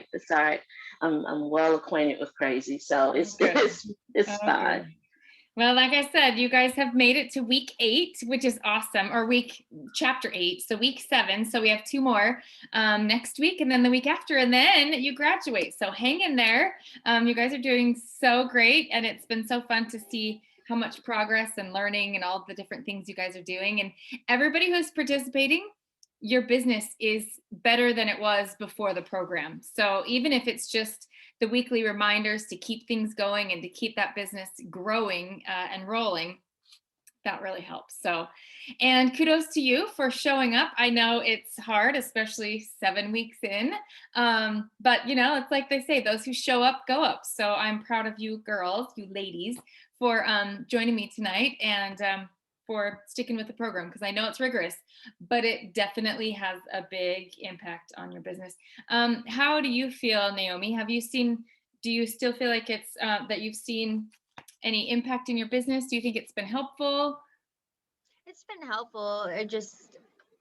right. It's all right. I'm well acquainted with crazy, so Oh, good. it's Oh, fine. good. Well, like I said, you guys have made it to week 8, which is awesome, or chapter 8, so week 7. So we have 2 more next week, and then the week after, and then you graduate. So hang in there. You guys are doing so great, and it's been so fun to see how much progress and learning and all the different things you guys are doing. And everybody who's participating, your business is better than it was before the program. So even if it's just the weekly reminders to keep things going and to keep that business growing and rolling, that really helps. So, and kudos to you for showing up. I know it's hard, especially 7 weeks in. But you know, it's like they say, those who show up go up. So I'm proud of you girls, you ladies, for joining me tonight and for sticking with the program, because I know it's rigorous, but it definitely has a big impact on your business. How do you feel, Naomi? Do you still feel like it's that you've seen any impact in your business? Do you think it's been helpful? It's been helpful.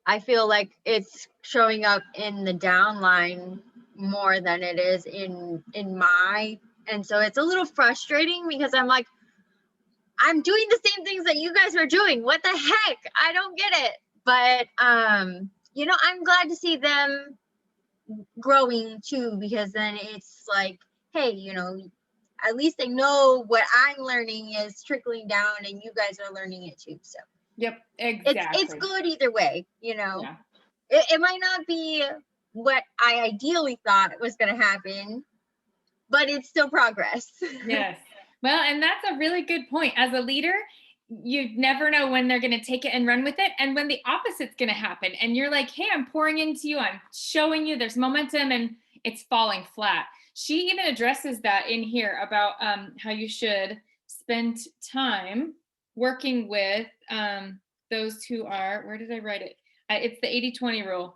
I feel like it's showing up in the downline more than it is in my, and so it's a little frustrating because I'm like, I'm doing the same things that you guys are doing. What the heck? I don't get it. But you know, I'm glad to see them growing too, because then it's like, hey, you know, at least they know what I'm learning is trickling down and you guys are learning it too. So yep, exactly. It's good either way, you know. Yeah. It might not be what I ideally thought was going to happen, but it's still progress. Yes. Well, and that's a really good point. As a leader, you never know when they're going to take it and run with it, and when the opposite's going to happen. And you're like, hey, I'm pouring into you. I'm showing you there's momentum, and it's falling flat. She even addresses that in here about how you should spend time working with those who are, where did I write it? It's the 80-20 rule.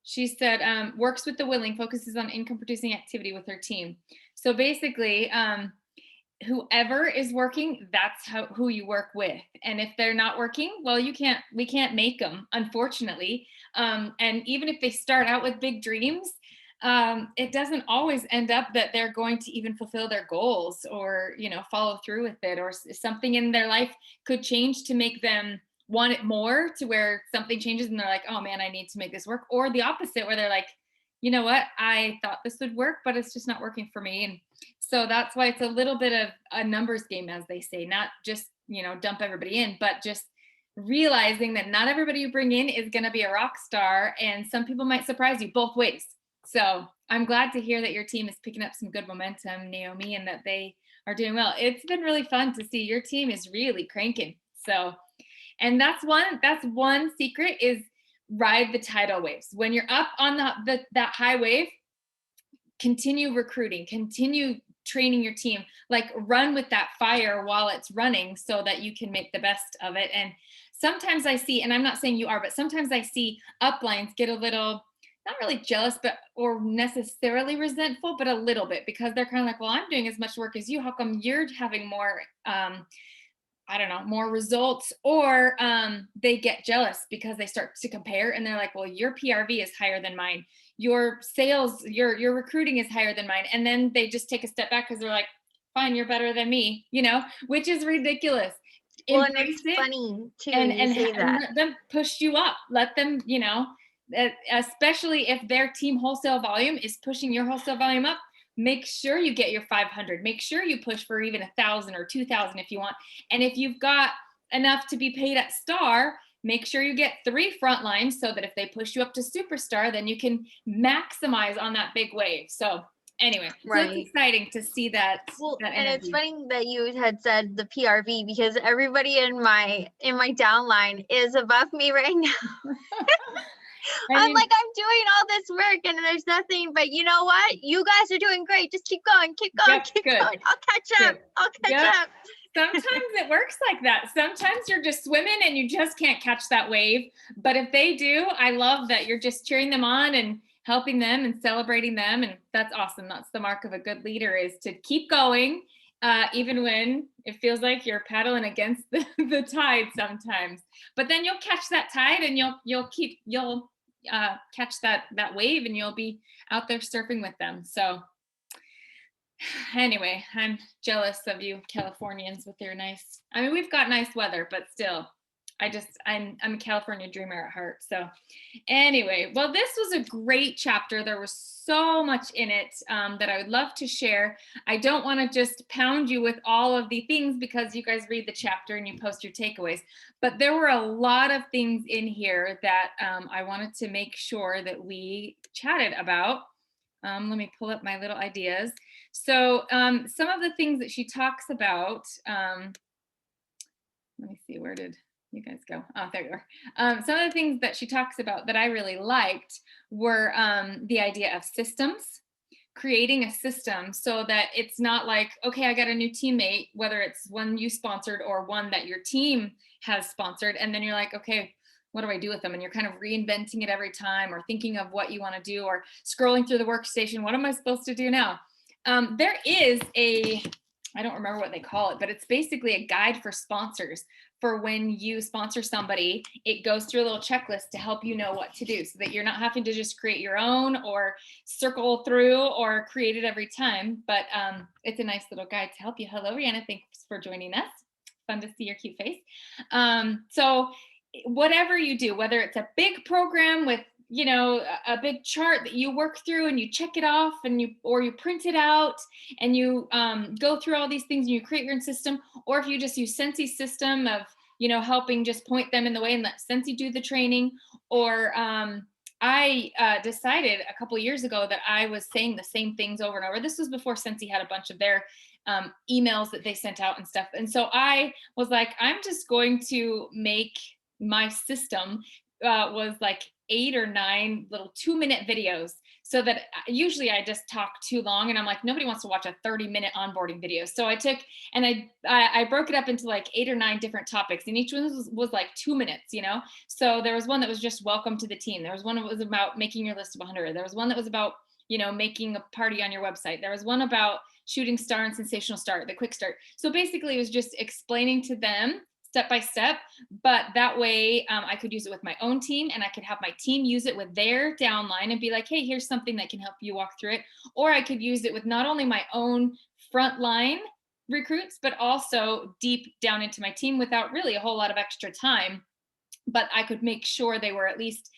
She said, works with the willing, focuses on income producing activity with her team. So basically, whoever is working, that's who you work with. And if they're not working, well, we can't make them, unfortunately. And even if they start out with big dreams, it doesn't always end up that they're going to even fulfill their goals or, you know, follow through with it, or something in their life could change to make them want it more, to where something changes and they're like, oh man, I need to make this work. Or the opposite, where they're like, you know what, I thought this would work, but it's just not working for me. And so that's why it's a little bit of a numbers game, as they say, not just, you know, dump everybody in, but just realizing that not everybody you bring in is going to be a rock star, and some people might surprise you both ways. So I'm glad to hear that your team is picking up some good momentum, Naomi, and that they are doing well. It's been really fun to see your team is really cranking. So, and that's one secret is ride the tidal waves. When you're up on that high wave, continue recruiting, continue training your team, like run with that fire while it's running so that you can make the best of it. And sometimes I see, and I'm not saying you are, but sometimes I see uplines get a little, not really jealous, but or necessarily resentful, but a little bit, because they're kind of like, well, I'm doing as much work as you. How come you're having more, I don't know, more results? Or they get jealous because they start to compare and they're like, well, your PRV is higher than mine. Your sales, your recruiting is higher than mine. And then they just take a step back because they're like, fine, you're better than me, you know, which is ridiculous. Well, and it's funny too, and say that. let them push you up. Let them, you know, especially if their team wholesale volume is pushing your wholesale volume up, make sure you get your 500. Make sure you push for even 1,000 or 2,000 if you want. And if you've got enough to be paid at star, make sure you get 3 front lines so that if they push you up to superstar, then you can maximize on that big wave. So anyway, right. So it's exciting to see that. Well, that and it's funny that you had said the PRV, because everybody in my downline is above me right now. I'm like, I'm doing all this work and there's nothing, but you know what? You guys are doing great. Just keep going, keep going, keep going. I'll catch up. I'll catch up. Sometimes it works like that. Sometimes you're just swimming and you just can't catch that wave. But if they do, I love that you're just cheering them on and helping them and celebrating them. And that's awesome. That's the mark of a good leader, is to keep going, even when it feels like you're paddling against the tide sometimes. But then you'll catch that tide and you'll catch that wave, and you'll be out there surfing with them. So anyway, I'm jealous of you Californians with your nice, I mean, we've got nice weather, but still, I'm a California dreamer at heart. So anyway, well, this was a great chapter. There was so much in it that I would love to share. I don't want to just pound you with all of the things because you guys read the chapter and you post your takeaways, but there were a lot of things in here that I wanted to make sure that we chatted about. Let me pull up my little ideas. So some of the things that she talks about, let me see, where did you guys go? Oh, there you are. Some of the things that she talks about that I really liked were the idea of systems, creating a system so that it's not like, okay, I got a new teammate, whether it's one you sponsored or one that your team has sponsored. And then you're like, okay, what do I do with them? And you're kind of reinventing it every time, or thinking of what you want to do, or scrolling through the workstation. What am I supposed to do now? There is I don't remember what they call it, but it's basically a guide for sponsors. For when you sponsor somebody, it goes through a little checklist to help you know what to do, so that you're not having to just create your own or circle through or create it every time. But it's a nice little guide to help you. Hello, Rihanna. Thanks for joining us. Fun to see your cute face. So whatever you do, whether it's a big program with, you know, a big chart that you work through and you check it off, and you print it out and you go through all these things and you create your own system, or if you just use Scentsy's system of, you know, helping just point them in the way and let Scentsy do the training. Or I decided a couple of years ago that I was saying the same things over and over. This was before Scentsy had a bunch of their emails that they sent out and stuff. And so I was like, I'm just going to make my system was like 8 or 9 little 2-minute videos, so that usually I just talk too long, and I'm like, nobody wants to watch a 30-minute onboarding video. So I took and I broke it up into like 8 or 9 different topics, and each one was like 2 minutes, you know? So there was one that was just welcome to the team. There was one that was about making your list of 100. There was one that was about, you know, making a party on your website. There was one about shooting star and sensational start, the quick start. So basically it was just explaining to them step by step, but that way I could use it with my own team, and I could have my team use it with their downline and be like, hey, here's something that can help you walk through it. Or I could use it with not only my own frontline recruits, but also deep down into my team without really a whole lot of extra time. But I could make sure they were at least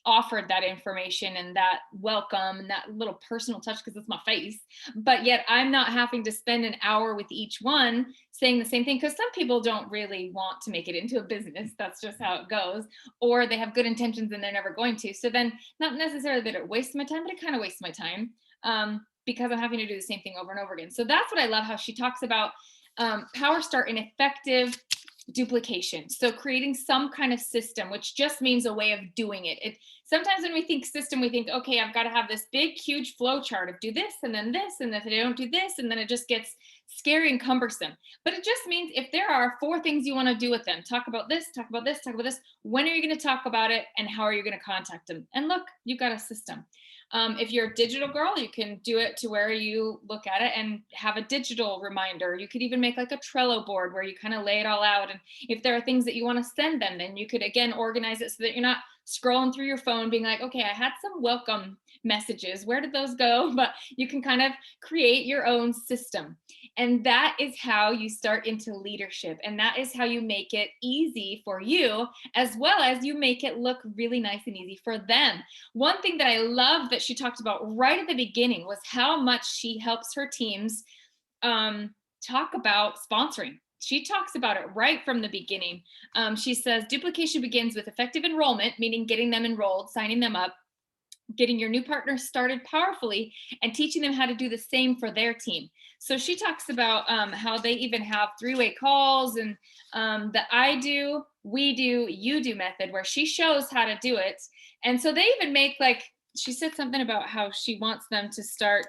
offered that information and that welcome and that little personal touch, because it's my face, but yet I'm not having to spend an hour with each one saying the same thing, because some people don't really want to make it into a business. That's just how it goes. Or they have good intentions and they're never going to. So then not necessarily that it wastes my time, but it kind of wastes my time because I'm having to do the same thing over and over again. So that's what I love, how she talks about Power Start and effective duplication. So creating some kind of system, which just means a way of doing it. Sometimes when we think system, we think, okay, I've got to have this big, huge flow chart of do this, and then this, and if I don't do this, and then it just gets scary and cumbersome. But it just means if there are 4 things you want to do with them, talk about this, talk about this, talk about this, when are you going to talk about it, and how are you going to contact them? And look, you've got a system. If you're a digital girl, you can do it to where you look at it and have a digital reminder. You could even make like a Trello board where you kind of lay it all out. And if there are things that you want to send them, then you could, again, organize it so that you're not scrolling through your phone being like, okay, I had some welcome messages. Where did those go? But you can kind of create your own system. And that is how you start into leadership. And that is how you make it easy for you, as well as you make it look really nice and easy for them. One thing that I love that she talked about right at the beginning was how much she helps her teams talk about sponsoring. She talks about it right from the beginning. She says duplication begins with effective enrollment, meaning getting them enrolled, signing them up, getting your new partners started powerfully, and teaching them how to do the same for their team. So she talks about how they even have 3-way calls, and the I do, we do, you do method, where she shows how to do it. And so they even make, like, she said something about how she wants them to start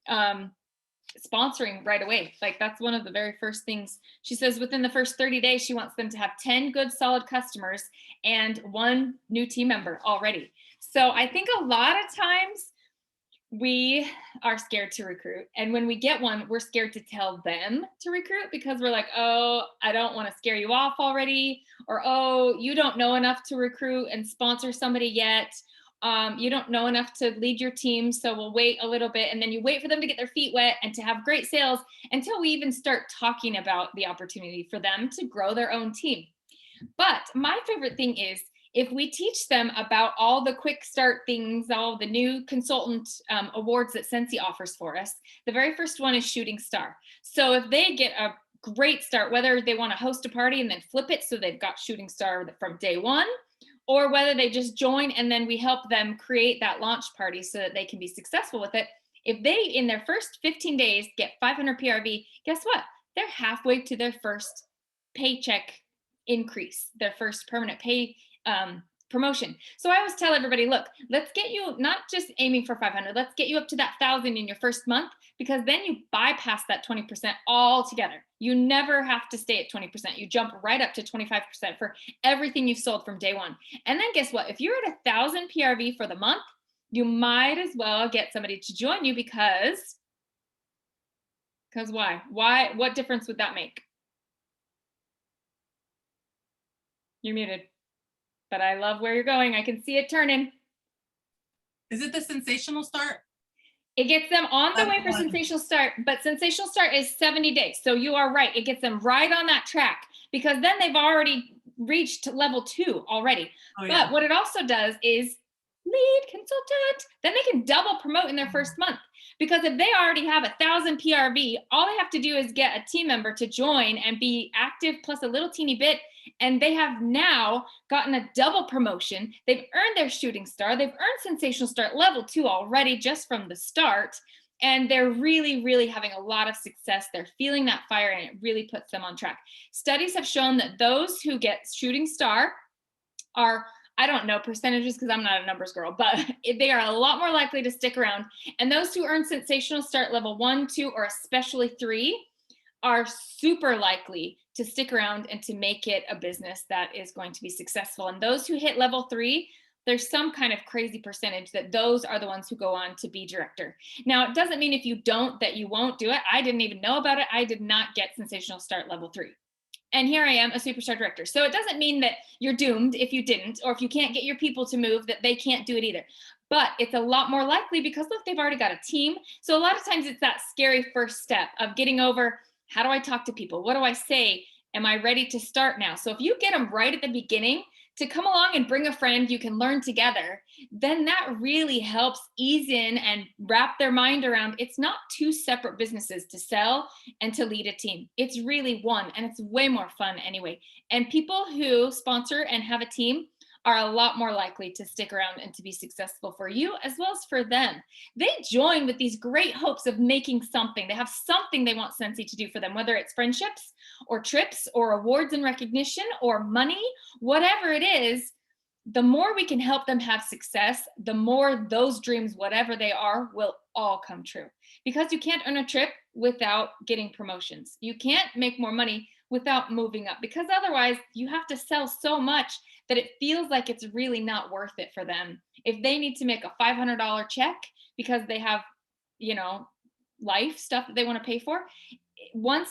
sponsoring right away. Like, that's one of the very first things. She says within the first 30 days, she wants them to have 10 good, solid customers and 1 new team member already. So I think a lot of times we are scared to recruit. And when we get one, we're scared to tell them to recruit because we're like, oh, I don't want to scare you off already. Or, oh, you don't know enough to recruit and sponsor somebody yet. You don't know enough to lead your team. So we'll wait a little bit. And then you wait for them to get their feet wet and to have great sales until we even start talking about the opportunity for them to grow their own team. But my favorite thing is if we teach them about all the quick start things, all the new consultant awards that Scentsy offers for us, the very first one is Shooting Star. So if they get a great start, whether they want to host a party and then flip it so they've got Shooting Star from day one, or whether they just join and then we help them create that launch party so that they can be successful with it. If they, in their first 15 days, get 500 PRV, guess what? They're halfway to their first paycheck increase, their first permanent pay promotion. So I always tell everybody, look, let's get you not just aiming for 500, let's get you up to that 1,000 in your first month, because then you bypass that 20% altogether. You never have to stay at 20%. You jump right up to 25% for everything you've sold from day one. And then guess what? If you're at 1,000 PRV for the month, you might as well get somebody to join you because why? Why? What difference would that make? You're muted. But I love where you're going. I can see it turning. Is it the sensational start? It gets them on the way for sensational start, but sensational start is 70 days. So you are right. It gets them right on that track because then they've already reached level 2 already. Oh, yeah. But what it also does is lead consultant, then they can double promote in their first month. Because if they already have 1,000 PRV, all they have to do is get a team member to join and be active plus a little teeny bit. And they have now gotten a double promotion. They've earned their Shooting Star. They've earned Sensational Start level 2 already just from the start. And they're really, really having a lot of success. They're feeling that fire and it really puts them on track. Studies have shown that those who get Shooting Star are, I don't know percentages because I'm not a numbers girl, but they are a lot more likely to stick around. And those who earn Sensational Start level 1, 2, or especially 3 are super likely to stick around and to make it a business that is going to be successful. And those who hit level 3, there's some kind of crazy percentage that those are the ones who go on to be director. Now, it doesn't mean if you don't, that you won't do it. I didn't even know about it. I did not get Sensational Start level 3. And here I am, a superstar director. So it doesn't mean that you're doomed if you didn't, or if you can't get your people to move, that they can't do it either. But it's a lot more likely because look, they've already got a team. So a lot of times it's that scary first step of getting over, how do I talk to people? What do I say? Am I ready to start now? So if you get them right at the beginning to come along and bring a friend you can learn together, then that really helps ease in and wrap their mind around it's not 2 separate businesses to sell and to lead a team. It's really one, and it's way more fun anyway. And people who sponsor and have a team are a lot more likely to stick around and to be successful for you as well as for them. They join with these great hopes of making something. They have something they want Scentsy to do for them, whether it's friendships or trips or awards and recognition or money, whatever it is. The more we can help them have success, the more those dreams, whatever they are, will all come true. Because you can't earn a trip without getting promotions. You can't make more money without moving up, because otherwise you have to sell so much that it feels like it's really not worth it for them. If they need to make a $500 check because they have, life stuff that they want to pay for,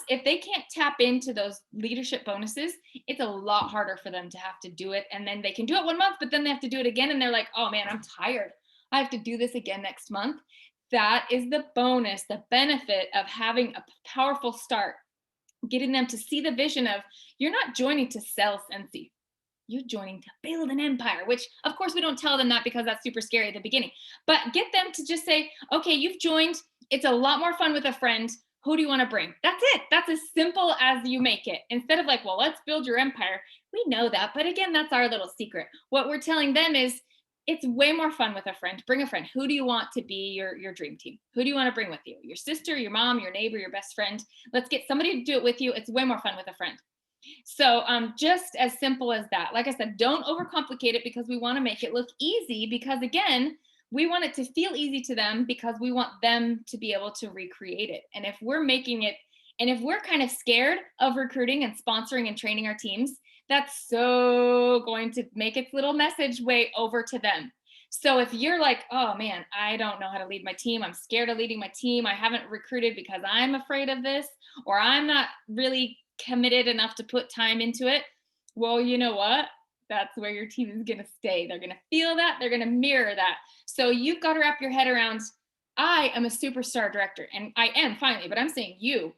if they can't tap into those leadership bonuses, it's a lot harder for them to have to do it. And then they can do it 1 month, but then they have to do it again. And they're like, oh man, I'm tired. I have to do this again next month. That is the bonus, the benefit of having a powerful start, getting them to see the vision of, you're not joining to sell Scentsy. You're joining to build an empire, which of course we don't tell them that because that's super scary at the beginning, but get them to just say, okay, you've joined. It's a lot more fun with a friend. Who do you want to bring? That's it. That's as simple as you make it. Instead of like, well, let's build your empire. We know that. But again, that's our little secret. What we're telling them is it's way more fun with a friend. Bring a friend. Who do you want to be your dream team? Who do you want to bring with you? Your sister, your mom, your neighbor, your best friend. Let's get somebody to do it with you. It's way more fun with a friend. So just as simple as that. Like I said, don't overcomplicate it because we want to make it look easy, because again, we want it to feel easy to them because we want them to be able to recreate it. And if we're making it, and if we're kind of scared of recruiting and sponsoring and training our teams, that's so going to make its little message way over to them. So if you're like, oh man, I don't know how to lead my team, I'm scared of leading my team, I haven't recruited because I'm afraid of this, or I'm not really committed enough to put time into it, well, you know what? That's where your team is going to stay. They're going to feel that. They're going to mirror that. So you've got to wrap your head around, I am a superstar director, and I am finally, but I'm saying you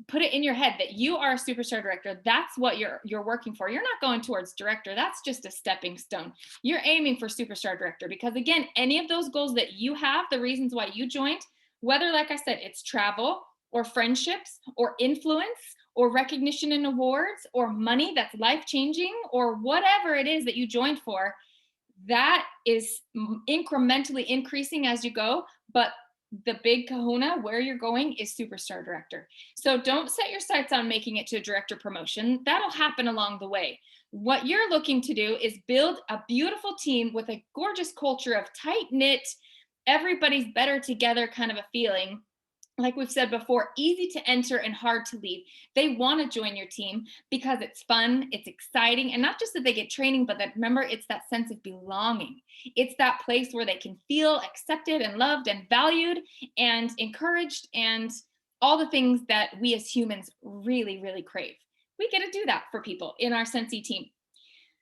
put it in your head that you are a superstar director. That's what you're working for. You're not going towards director. That's just a stepping stone. You're aiming for superstar director, because again, any of those goals that you have, the reasons why you joined, whether, like I said, it's travel or friendships or influence or recognition and awards or money that's life-changing or whatever it is that you joined for, that is incrementally increasing as you go. But the big kahuna, where you're going, is superstar director. So don't set your sights on making it to a director promotion. That'll happen along the way. What you're looking to do is build a beautiful team with a gorgeous culture of tight-knit, everybody's better together kind of a feeling. Like we've said before, easy to enter and hard to leave. They want to join your team because it's fun, it's exciting, and not just that they get training, but that, remember, it's that sense of belonging. It's that place where they can feel accepted and loved and valued and encouraged and all the things that we as humans really, really crave. We get to do that for people in our Scentsy team.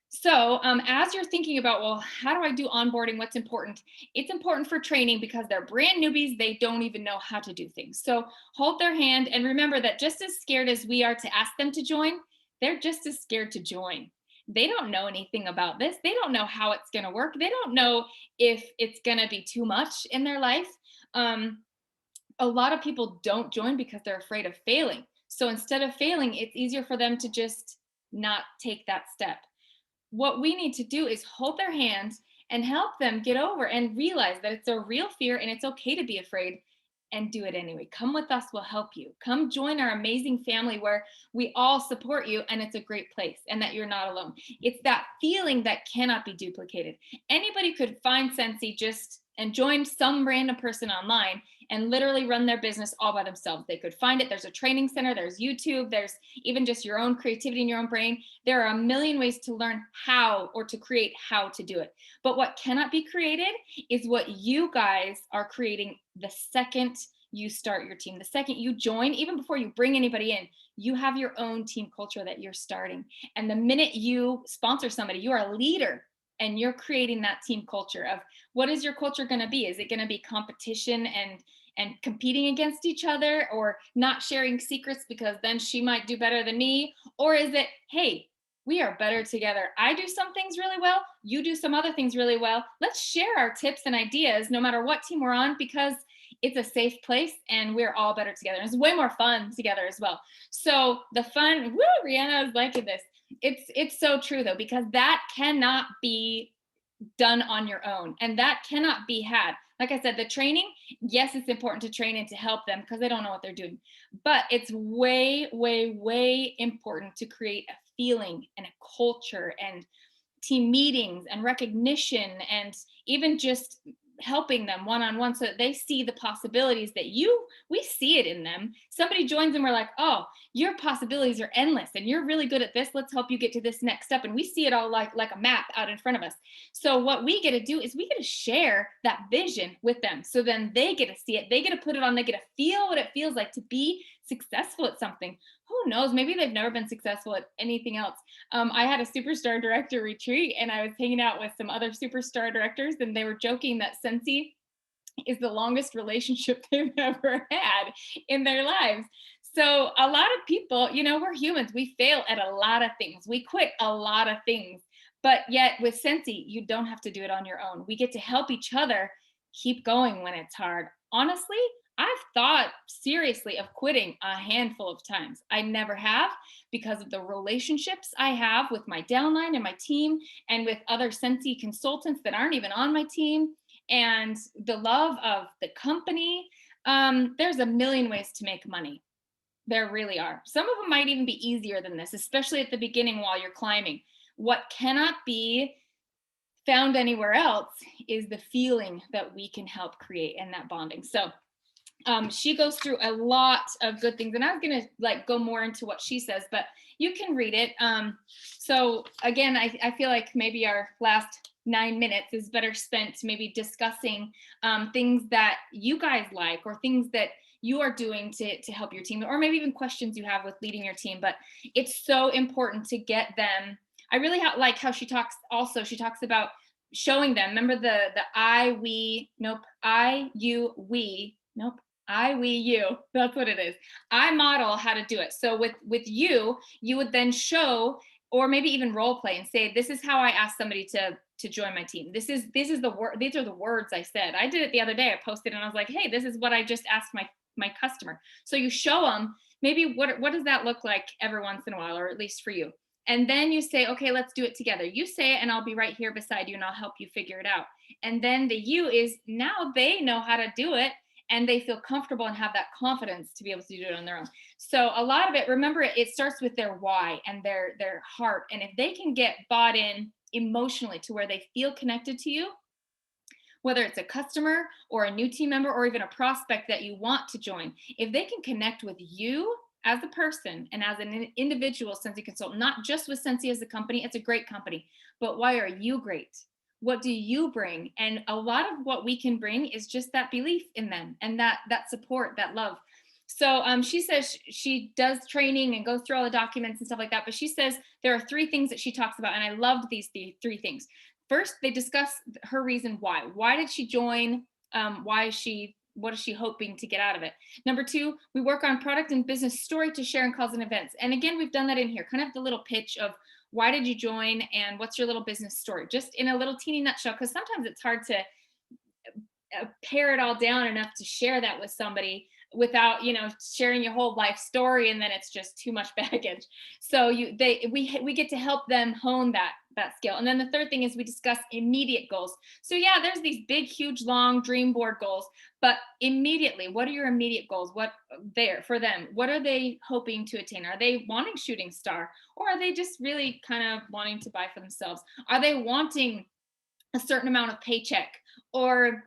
So as you're thinking about, well, how do I do onboarding? What's important? It's important for training because they're brand newbies. They don't even know how to do things. So hold their hand and remember that just as scared as we are to ask them to join, they're just as scared to join. They don't know anything about this. They don't know how it's going to work. They don't know if it's going to be too much in their life. A lot of people don't join because they're afraid of failing. So instead of failing, it's easier for them to just not take that step. What we need to do is hold their hands and help them get over and realize that it's a real fear and it's okay to be afraid, and do it anyway. Come with us, we'll help you. Come join our amazing family where we all support you and it's a great place and that you're not alone. It's that feeling that cannot be duplicated. Anybody could find Scentsy just and join some random person online and literally run their business all by themselves. They could find it. There's a training center, there's YouTube, there's even just your own creativity in your own brain. There are a million ways to learn how or to create how to do it. But what cannot be created is what you guys are creating the second you start your team. The second you join, even before you bring anybody in, you have your own team culture that you're starting. And the minute you sponsor somebody, you are a leader. And you're creating that team culture of what is your culture going to be? Is it going to be competition and competing against each other, or not sharing secrets because then she might do better than me? Or is it, hey, we are better together. I do some things really well. You do some other things really well. Let's share our tips and ideas no matter what team we're on, because it's a safe place and we're all better together. It's way more fun together as well. So the fun, woo, Rihanna is liking this. It's so true though, because that cannot be done on your own and that cannot be had. Like I said, the training, yes, it's important to train and to help them because they don't know what they're doing, but it's way, way, way important to create a feeling and a culture and team meetings and recognition and even just helping them one-on-one so that they see the possibilities that we see it in them. Somebody joins and we're like, oh, your possibilities are endless and you're really good at this. Let's help you get to this next step. And we see it all like a map out in front of us. So what we get to do is we get to share that vision with them. So then they get to see it. They get to put it on. They get to feel what it feels like to be successful at something. Who knows? Maybe they've never been successful at anything else. I had a superstar director retreat and I was hanging out with some other superstar directors and they were joking that Scentsy is the longest relationship they've ever had in their lives. So a lot of people, we're humans. We fail at a lot of things. We quit a lot of things. But yet with Scentsy, you don't have to do it on your own. We get to help each other keep going when it's hard. Honestly, I've thought seriously of quitting a handful of times. I never have, because of the relationships I have with my downline and my team and with other Scentsy consultants that aren't even on my team, and the love of the company. There's a million ways to make money. There really are. Some of them might even be easier than this, especially at the beginning while you're climbing. What cannot be found anywhere else is the feeling that we can help create and that bonding. So she goes through a lot of good things, and I was going to go more into what she says, but you can read it. So again, I feel like maybe our last 9 minutes is better spent maybe discussing things that you guys like, or things that you are doing to help your team, or maybe even questions you have with leading your team. But it's so important to get them. I really like how she talks about showing them. Remember the I, we, nope, I, you, we, nope, I, we, you. That's what it is. I model how to do it. So with you would then show, or maybe even role play and say, this is how I asked somebody to join my team. This is the word. These are the words I said. I did it the other day. I posted and I was like, hey, this is what I just asked my customer. So you show them maybe what does that look like every once in a while, or at least for you. And then you say, okay, let's do it together. You say it and I'll be right here beside you and I'll help you figure it out. And then the you is, now they know how to do it and they feel comfortable and have that confidence to be able to do it on their own. So a lot of it, remember, it starts with their why and their heart. And if they can get bought in emotionally to where they feel connected to you, whether it's a customer or a new team member or even a prospect that you want to join, if they can connect with you as a person and as an individual Scentsy consultant, not just with Scentsy as a company, it's a great company, but why are you great? What do you bring? And a lot of what we can bring is just that belief in them and that support, that love. So she says she does training and goes through all the documents and stuff like that, but she says there are 3 things that she talks about, and I loved these 3 things. First, they discuss her reason why. Why did she join? What is she hoping to get out of it? Number 2, we work on product and business story to share in calls and events. And again, we've done that in here, kind of the little pitch of why did you join and what's your little business story, just in a little teeny nutshell, because sometimes it's hard to pare it all down enough to share that with somebody without, sharing your whole life story, and then it's just too much baggage. So we get to help them hone that skill. And then the third thing is we discuss immediate goals. So yeah, there's these big, huge, long dream board goals, but immediately, what are your immediate goals? What there for them? What are they hoping to attain? Are they wanting shooting star, or are they just really kind of wanting to buy for themselves? Are they wanting a certain amount of paycheck, or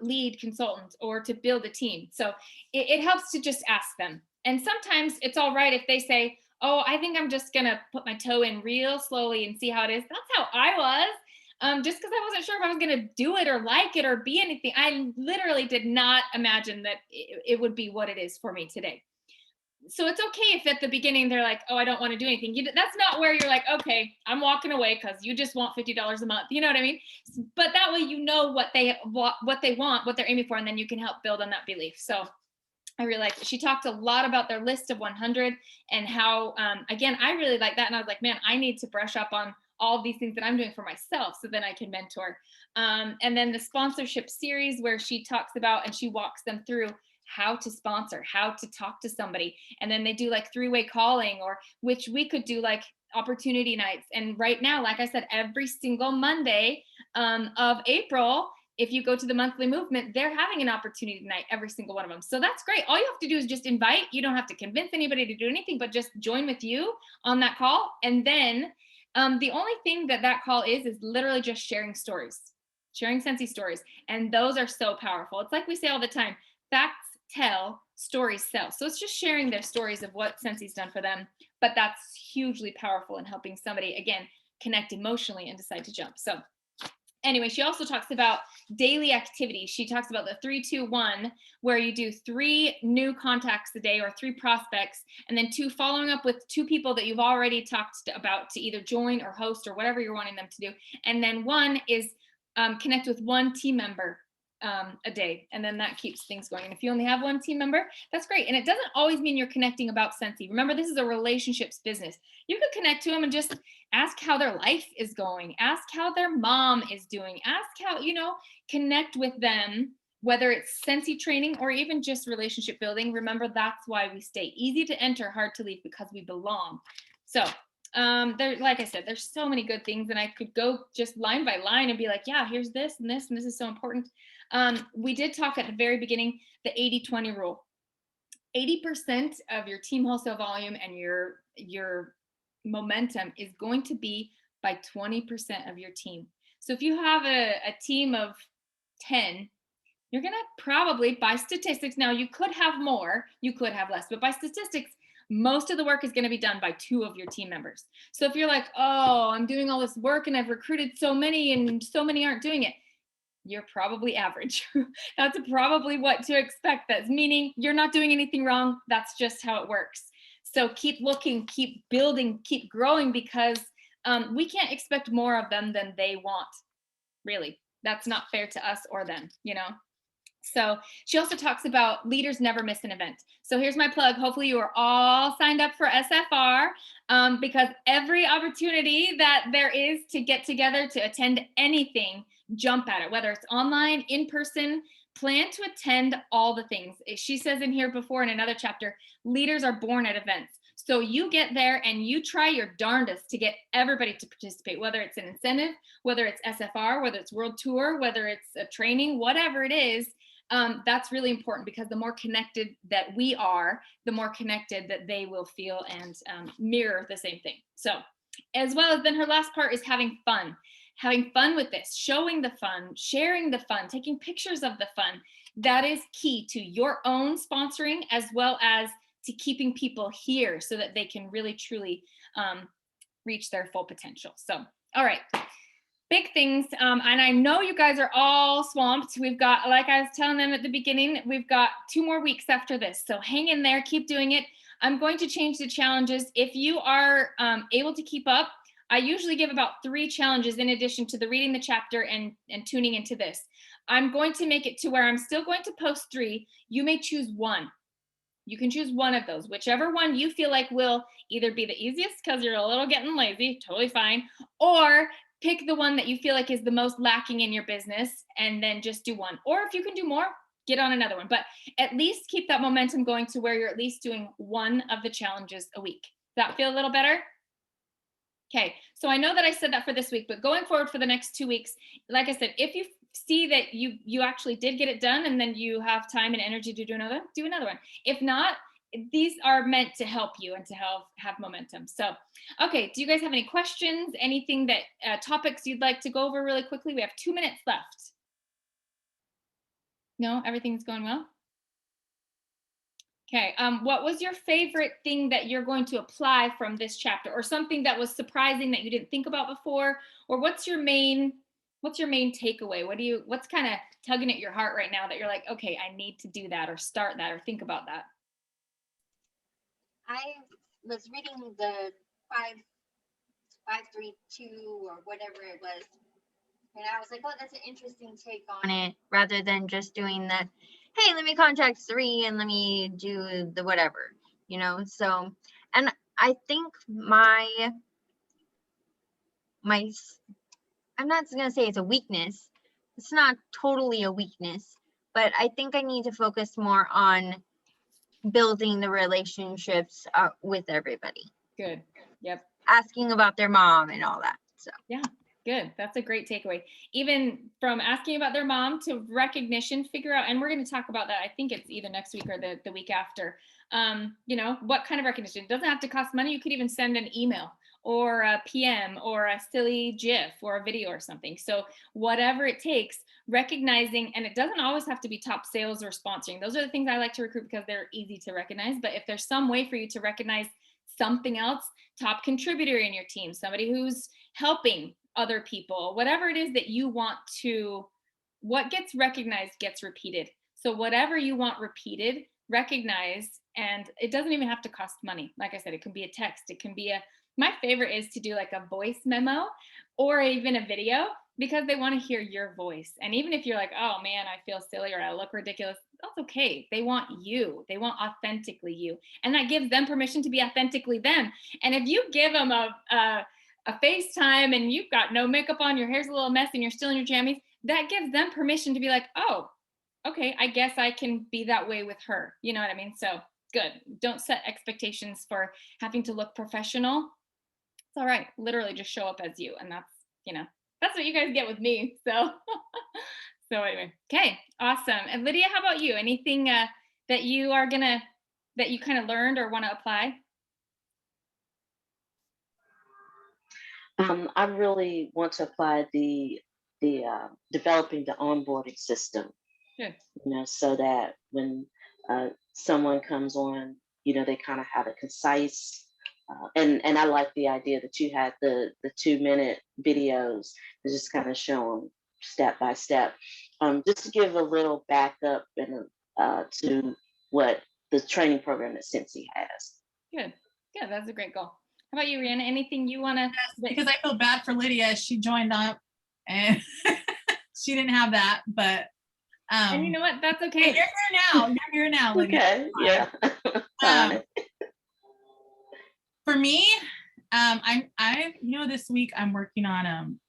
lead consultant, or to build a team? So it helps to just ask them. And sometimes it's all right if they say, oh, I think I'm just gonna put my toe in real slowly and see how it is. That's how I was. Just because I wasn't sure if I was gonna do it or like it or be anything. I literally did not imagine that it would be what it is for me today. So it's okay if at the beginning they're like, oh, I don't want to do anything. That's not where you're like, okay, I'm walking away because you just want $50 a month. You know what I mean? But that way, what they want, what they're aiming for, and then you can help build on that belief. So I really like it. She talked a lot about their list of 100 and how, again, I really like that. And I was like, man, I need to brush up on all of these things that I'm doing for myself so then I can mentor. And then the sponsorship series where she talks about and she walks them through how to sponsor, how to talk to somebody. And then they do like 3-way calling, or which we could do like opportunity nights. And right now, like I said, every single Monday of April, if you go to the monthly movement, they're having an opportunity night, every single one of them. So that's great. All you have to do is just invite. You don't have to convince anybody to do anything, but just join with you on that call. And then the only thing that call is literally just sharing stories, sharing Scentsy stories. And those are so powerful. It's like we say all the time, facts tell, stories sell. So it's just sharing their stories of what Scentsy's done for them. But that's hugely powerful in helping somebody, again, connect emotionally and decide to jump. So anyway, she also talks about daily activities. She talks about the 3-2-1, where you do 3 new contacts a day or 3 prospects, and then 2 following up with 2 people that you've already talked about to either join or host or whatever you're wanting them to do. And then 1 is connect with 1 team member a day, and then that keeps things going. And if you only have 1 team member, that's great. And it doesn't always mean you're connecting about Scentsy. Remember, this is a relationships business. You could connect to them and just ask how their life is going, ask how their mom is doing, ask how, connect with them, whether it's Scentsy training or even just relationship building. Remember, that's why we stay. Easy to enter, hard to leave, because we belong. So like I said, there's so many good things, and I could go just line by line and be like, yeah, here's this and this, and this is so important. We did talk at the very beginning, the 80-20 rule. 80% of your team wholesale volume and your momentum is going to be by 20% of your team. So if you have a team of 10, you're going to probably, by statistics, now you could have more, you could have less, but by statistics, Most of the work is going to be done by 2 of your team members. So if you're like, oh, I'm doing all this work and I've recruited so many and so many aren't doing it, you're probably average. That's probably what to expect. That's meaning you're not doing anything wrong. That's just how it works. So keep looking, keep building, keep growing, because we can't expect more of them than they want. Really, that's not fair to us or them, you know? So she also talks about leaders never miss an event. So here's my plug. Hopefully you are all signed up for SFR, because every opportunity that there is to get together to attend anything, jump at it, whether it's online, in person, plan to attend all the things. She says in here before in another chapter, leaders are born at events. So you get there and you try your darndest to get everybody to participate, whether it's an incentive, whether it's SFR, whether it's world tour, whether it's a training, whatever it is. That's really important, because the more connected that we are, the more connected that they will feel and mirror the same thing. So as well as then her last part is having fun with this, showing the fun, sharing the fun, taking pictures of the fun. That is key to your own sponsoring, as well as to keeping people here so that they can really truly reach their full potential. So, all right. Big things. And I know you guys are all swamped. We've got, like I was telling them at the beginning, we've got 2 more weeks after this. So hang in there, keep doing it. I'm going to change the challenges. If you are able to keep up, I usually give about 3 challenges in addition to the reading the chapter and tuning into this. I'm going to make it to where I'm still going to post 3. You may choose 1. You can choose one of those, whichever one you feel like will either be the easiest because you're a little getting lazy, totally fine, or pick the one that you feel like is the most lacking in your business and then just do 1. Or if you can do more, get on another one. But at least keep that momentum going to where you're at least doing 1 of the challenges a week. Does that feel a little better? Okay, so I know that I said that for this week, but going forward for the next 2 weeks, like I said, if you see that you actually did get it done and then you have time and energy to do another one. If not, these are meant to help you and to have momentum. So, okay, do you guys have any questions? Anything that topics you'd like to go over really quickly? We have 2 minutes left. No, everything's going well? Okay, what was your favorite thing that you're going to apply from this chapter, or something that was surprising that you didn't think about before? Or what's your main takeaway? What's kind of tugging at your heart right now that you're like, okay, I need to do that or start that or think about that? I was reading the 532 or whatever it was, and I was like, oh, that's an interesting take on it, rather than just doing the, hey, let me contact 3 and let me do the whatever, you know. So, and I think my I'm not gonna say it's a weakness. It's not totally a weakness, but I think I need to focus more on building the relationships with everybody. Good. Yep. Asking about their mom and all that. So yeah, good. That's a great takeaway. Even from asking about their mom to recognition, figure out, and we're going to talk about that. I think it's either next week or the week after. You know, what kind of recognition? It doesn't have to cost money. You could even send an email or a PM or a silly GIF or a video or something. So whatever it takes, recognizing, and it doesn't always have to be top sales or sponsoring. Those are the things I like to recruit because they're easy to recognize. But if there's some way for you to recognize something else, top contributor in your team, somebody who's helping other people, whatever it is that you want to, what gets recognized gets repeated. So whatever you want repeated, recognize, and it doesn't even have to cost money. Like I said, it can be a text, it can be my favorite is to do like a voice memo or even a video, because they want to hear your voice. And even if you're like, oh man, I feel silly or I look ridiculous, that's okay. They want you. They want authentically you. And that gives them permission to be authentically them. And if you give them a FaceTime and you've got no makeup on, your hair's a little messy and you're still in your jammies, that gives them permission to be like, oh, okay, I guess I can be that way with her. You know what I mean? So good. Don't set expectations for having to look professional. It's all right. Literally just show up as you. And that's, you know, that's what you guys get with me. So, so anyway, okay, awesome. And Lydia, how about you? Anything that you kind of learned or want to apply? I really want to apply the developing the onboarding system. Good. You know, so that when someone comes on, they kind of have a concise, and I like the idea that you had the 2-minute videos to just kind of show them step by step. Just to give a little backup and to what the training program that Scentsy has. Good. Good. That's a great goal. How about you, Rihanna? Anything you want to? Because I feel bad for Lydia. She joined up and she didn't have that, but And you know what? That's you're okay. here now. You're here now, Lydia. Okay, yeah. Um, for me, this week I'm working on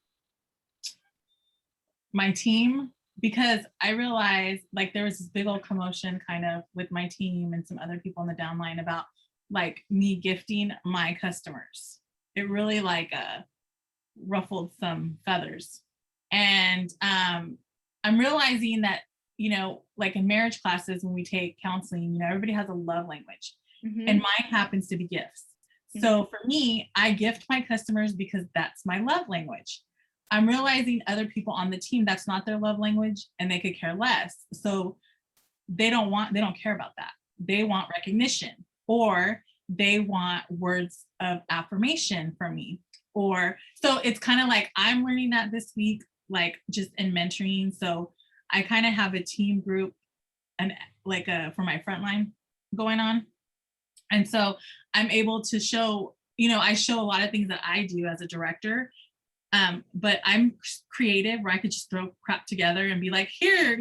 my team, because I realized like there was this big old commotion kind of with my team and some other people in the downline about like me gifting my customers. It really like ruffled some feathers. And I'm realizing that, like in marriage classes, when we take counseling, everybody has a love language, and mine happens to be gifts. So for me, I gift my customers because that's my love language. I'm realizing other people on the team, that's not their love language, and they could care less. So they don't care about that. They want recognition, or they want words of affirmation from me. Or so it's kind of like I'm learning that this week, like just in mentoring. So I kind of have a team group and like for my frontline going on. And so I'm able to show, I show a lot of things that I do as a director. But I'm creative where I could just throw crap together and be like, here,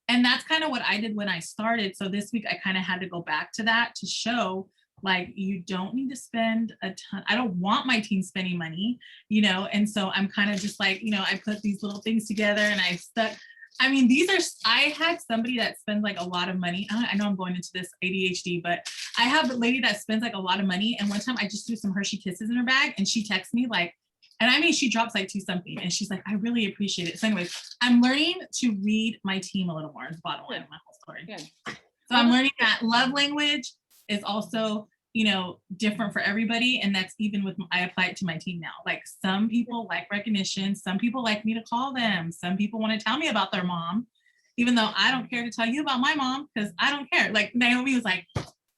and that's kind of what I did when I started. So this week I kind of had to go back to that to show like, you don't need to spend a ton. I don't want my team spending money, and so I'm kind of just like, I put these little things together and I stuck. I mean, I had somebody that spends like a lot of money. I know I'm going into this ADHD, but I have a lady that spends like a lot of money. And one time I just threw some Hershey Kisses in her bag and she texts me like, and I mean, she drops like 2 something and she's like, I really appreciate it. So anyways, I'm learning to read my team a little more is the bottom line of my whole story. Good. So I'm learning that love language is also, different for everybody. And that's even with, I apply it to my team now. Like some people like recognition. Some people like me to call them. Some people want to tell me about their mom, even though I don't care to tell you about my mom because I don't care. Like Naomi was like,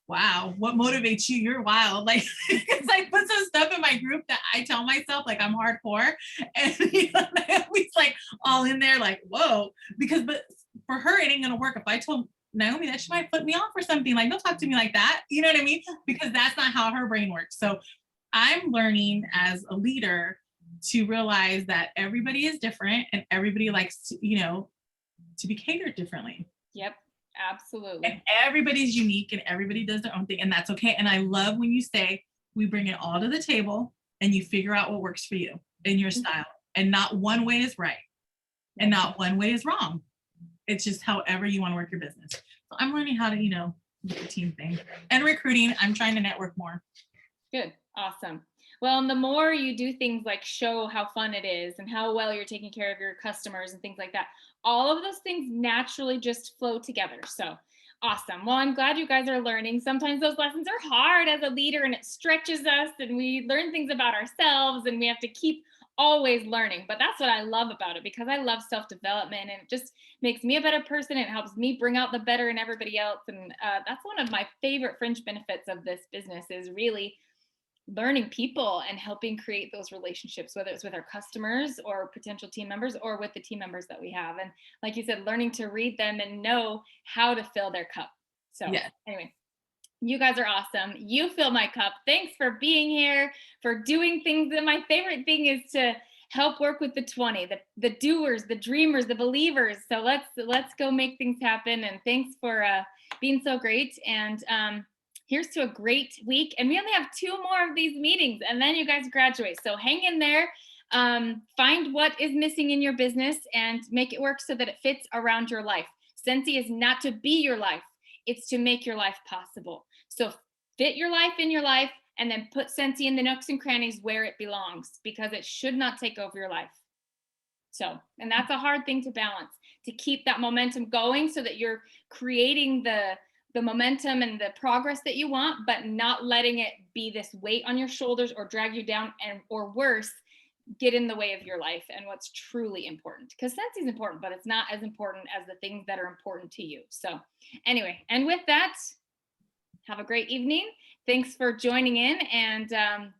wow, what motivates you? You're wild. Like, it's like put some stuff in my group that I tell myself like I'm hardcore. And Naomi's like all in there like, whoa, but for her, it ain't gonna work. If I told Naomi that, she might put me off or something. Like, don't talk to me like that. You know what I mean? Because that's not how her brain works. So I'm learning as a leader to realize that everybody is different and everybody likes to, to be catered differently. Yep. Absolutely. And everybody's unique and everybody does their own thing, and that's okay. And I love when you say we bring it all to the table and you figure out what works for you in your style, and not one way is right and not one way is wrong. It's just however you want to work your business. So I'm learning how to, do the team thing and recruiting. I'm trying to network more. Good. Awesome. Well, and the more you do things like show how fun it is and how well you're taking care of your customers and things like that, all of those things naturally just flow together. So awesome. Well, I'm glad you guys are learning. Sometimes those lessons are hard as a leader and it stretches us and we learn things about ourselves and we have to keep always learning. But that's what I love about it, because I love self-development and it just makes me a better person. It helps me bring out the better in everybody else. And that's one of my favorite fringe benefits of this business, is really learning people and helping create those relationships, whether it's with our customers or potential team members or with the team members that we have. And like you said, learning to read them and know how to fill their cup. So Anyway, you guys are awesome. You fill my cup. Thanks for being here, for doing things. And my favorite thing is to help work with the 20, the doers, the dreamers, the believers. So let's go make things happen. And thanks for being so great. And here's to a great week. And we only have 2 more of these meetings and then you guys graduate. So hang in there, find what is missing in your business and make it work so that it fits around your life. Scentsy is not to be your life. It's to make your life possible. So fit your life in your life and then put Scentsy in the nooks and crannies where it belongs, because it should not take over your life. So, and that's a hard thing to balance, to keep that momentum going so that you're creating the momentum and the progress that you want, but not letting it be this weight on your shoulders or drag you down, and or worse, get in the way of your life and what's truly important. Because Scentsy is important, but it's not as important as the things that are important to you. So anyway, and with that, Have a great evening. Thanks for joining in, and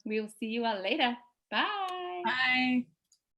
we will see you all later. Bye. Bye.